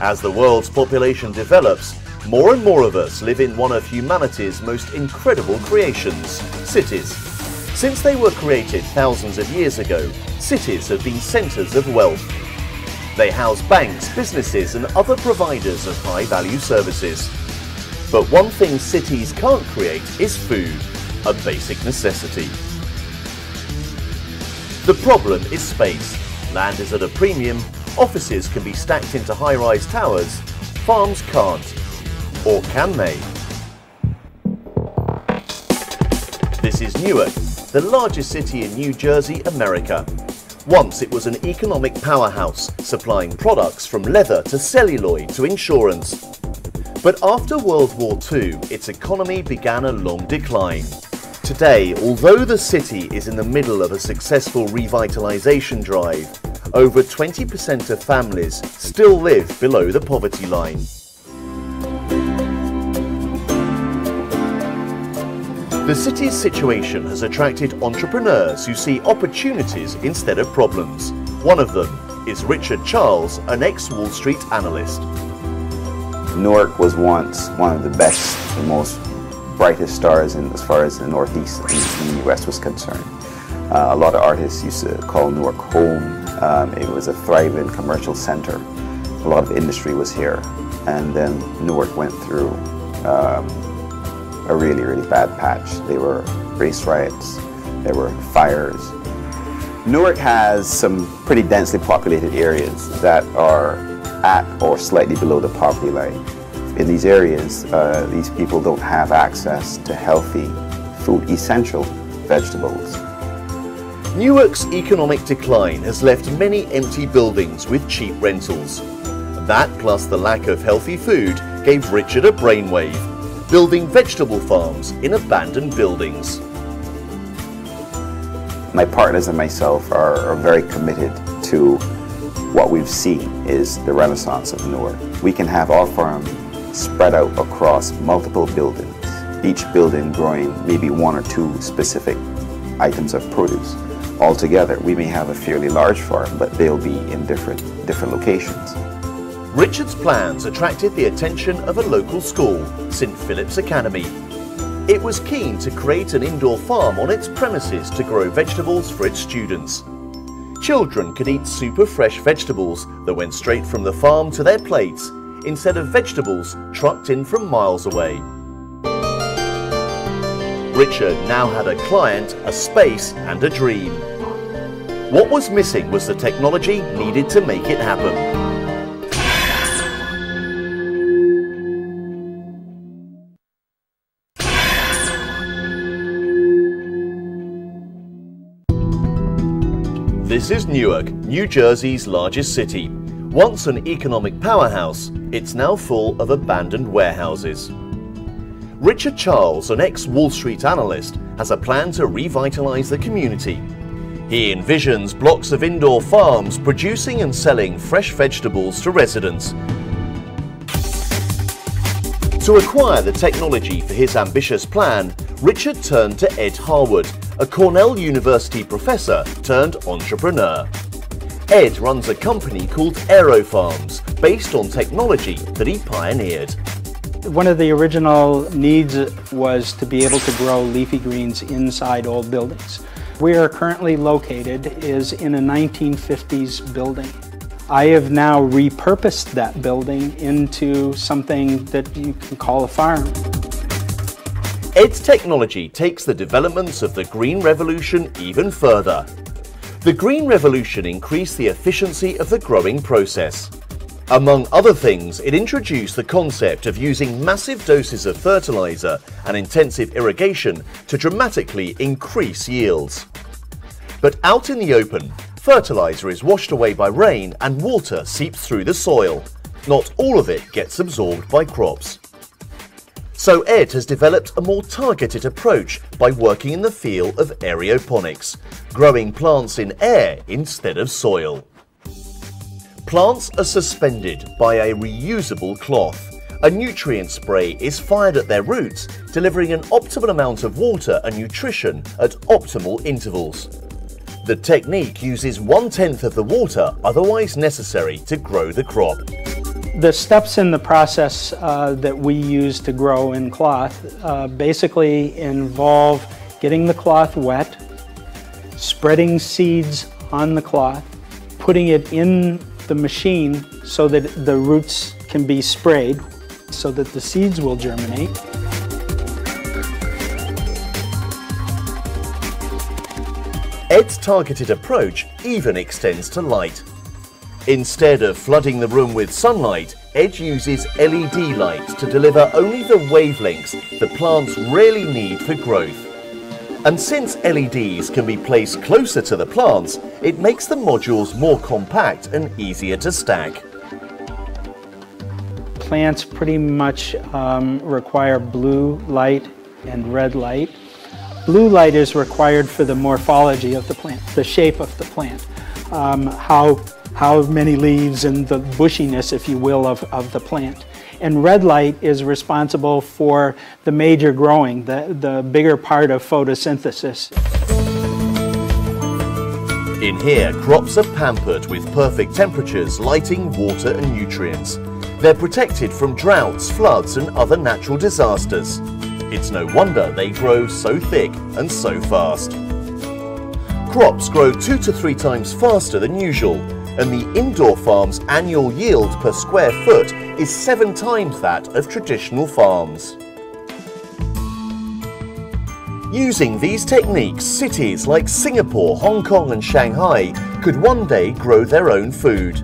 As the world's population develops, more and more of us live in one of humanity's most incredible creations, cities. Since they were created thousands of years ago, cities have been centres of wealth. They house banks, businesses and other providers of high-value services. But one thing cities can't create is food, a basic necessity. The problem is space. Land is at a premium, offices can be stacked into high-rise towers, farms can't. Or can they? This is Newark, the largest city in New Jersey, America. Once it was an economic powerhouse, supplying products from leather to celluloid to insurance. But after World War II, its economy began a long decline. Today, although the city is in the middle of a successful revitalization drive, over 20% of families still live below the poverty line. The city's situation has attracted entrepreneurs who see opportunities instead of problems. One of them is Richard Charles, an ex-Wall Street analyst. Newark was once one of the best, the most brightest stars as far as the Northeast and the US was concerned. A lot of artists used to call Newark home. It was a thriving commercial center. A lot of industry was here. And then Newark went through a really bad patch. There were race riots, there were fires. Newark has some pretty densely populated areas that are at or slightly below the poverty line. In these areas, these people don't have access to healthy food, essential vegetables. Newark's economic decline has left many empty buildings with cheap rentals. That, plus the lack of healthy food, gave Richard a brainwave, building vegetable farms in abandoned buildings. My partners and myself are very committed to what we've seen is the renaissance of Newark. We can have our farm spread out across multiple buildings, each building growing maybe one or two specific items of produce. Altogether, we may have a fairly large farm, but they'll be in different locations. Richard's plans attracted the attention of a local school, St. Philip's Academy. It was keen to create an indoor farm on its premises to grow vegetables for its students. Children could eat super fresh vegetables that went straight from the farm to their plates, instead of vegetables trucked in from miles away. Richard now had a client, a space and a dream. What was missing was the technology needed to make it happen. This is Newark, New Jersey's largest city. Once an economic powerhouse, it's now full of abandoned warehouses. Richard Charles, an ex-Wall Street analyst, has a plan to revitalize the community. He envisions blocks of indoor farms producing and selling fresh vegetables to residents. To acquire the technology for his ambitious plan, Richard turned to Ed Harwood, a Cornell University professor turned entrepreneur. Ed runs a company called AeroFarms, based on technology that he pioneered. One of the original needs was to be able to grow leafy greens inside old buildings. Where we are currently located is in a 1950s building. I have now repurposed that building into something that you can call a farm. Ed's technology takes the developments of the Green Revolution even further. The Green Revolution increased the efficiency of the growing process. Among other things, it introduced the concept of using massive doses of fertilizer and intensive irrigation to dramatically increase yields. But out in the open, fertilizer is washed away by rain and water seeps through the soil. Not all of it gets absorbed by crops. So Ed has developed a more targeted approach by working in the field of aeroponics, growing plants in air instead of soil. Plants are suspended by a reusable cloth. A nutrient spray is fired at their roots, delivering an optimal amount of water and nutrition at optimal intervals. The technique uses 1/10 of the water otherwise necessary to grow the crop. The steps in the process that we use to grow in cloth basically involve getting the cloth wet, spreading seeds on the cloth, putting it in the machine so that the roots can be sprayed so that the seeds will germinate. Ed's targeted approach even extends to light. Instead of flooding the room with sunlight, Ed uses LED lights to deliver only the wavelengths that plants really need for growth. And since LEDs can be placed closer to the plants, it makes the modules more compact and easier to stack. Plants pretty much require blue light and red light. Blue light is required for the morphology of the plant, the shape of the plant, how many leaves and the bushiness, if you will, of the plant. And red light is responsible for the major growing, the bigger part of photosynthesis. In here, crops are pampered with perfect temperatures, lighting, water and nutrients. They're protected from droughts, floods and other natural disasters. It's no wonder they grow so thick and so fast. Crops grow 2 to 3 times faster than usual, and the indoor farm's annual yield per square foot is 7 times that of traditional farms. Using these techniques, cities like Singapore, Hong Kong and Shanghai could one day grow their own food.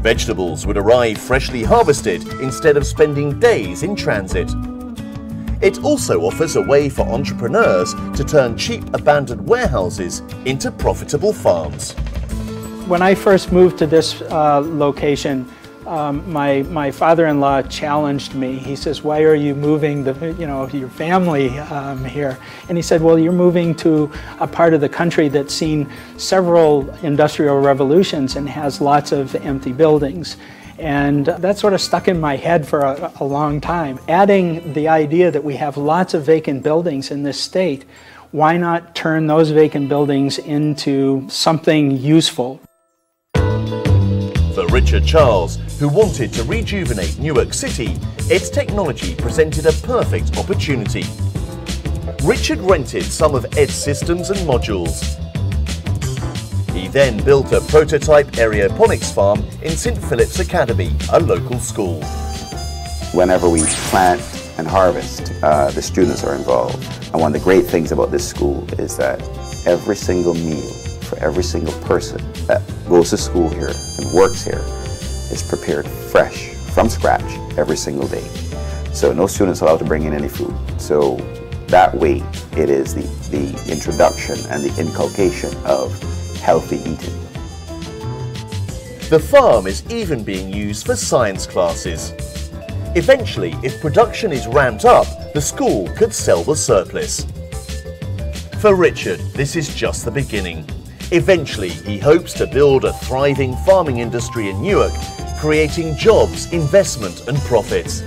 Vegetables would arrive freshly harvested instead of spending days in transit. It also offers a way for entrepreneurs to turn cheap abandoned warehouses into profitable farms. When I first moved to this location, my father-in-law challenged me. He says, "Why are you moving your family here?" And he said, "Well, you're moving to a part of the country that's seen several industrial revolutions and has lots of empty buildings." And that sort of stuck in my head for a long time. Adding the idea that we have lots of vacant buildings in this state, why not turn those vacant buildings into something useful? For Richard Charles, who wanted to rejuvenate Newark City, Ed's technology presented a perfect opportunity. Richard rented some of Ed's systems and modules. He then built a prototype aeroponics farm in St. Philip's Academy, a local school. Whenever we plant and harvest, the students are involved. And one of the great things about this school is that every single meal for every single person that goes to school here and works here is prepared fresh, from scratch, every single day. So no students allowed to bring in any food. So that way, it is the introduction and the inculcation of healthy eating. The farm is even being used for science classes. Eventually, if production is ramped up, the school could sell the surplus. For Richard, this is just the beginning. Eventually, he hopes to build a thriving farming industry in Newark, creating jobs, investment and profits.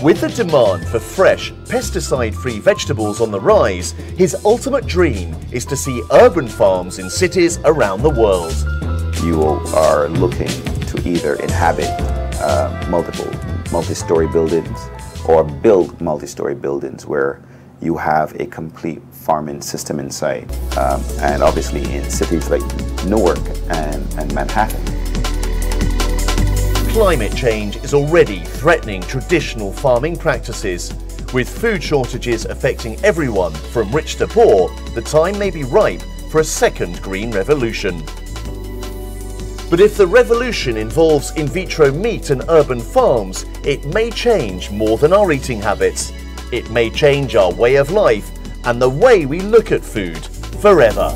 With the demand for fresh, pesticide-free vegetables on the rise, his ultimate dream is to see urban farms in cities around the world. You are looking to either inhabit multi-story buildings or build multi-story buildings where you have a complete farming system inside, and obviously in cities like Newark and Manhattan. Climate change is already threatening traditional farming practices. With food shortages affecting everyone from rich to poor, the time may be ripe for a second green revolution. But if the revolution involves in vitro meat and urban farms, it may change more than our eating habits. It may change our way of life and the way we look at food forever.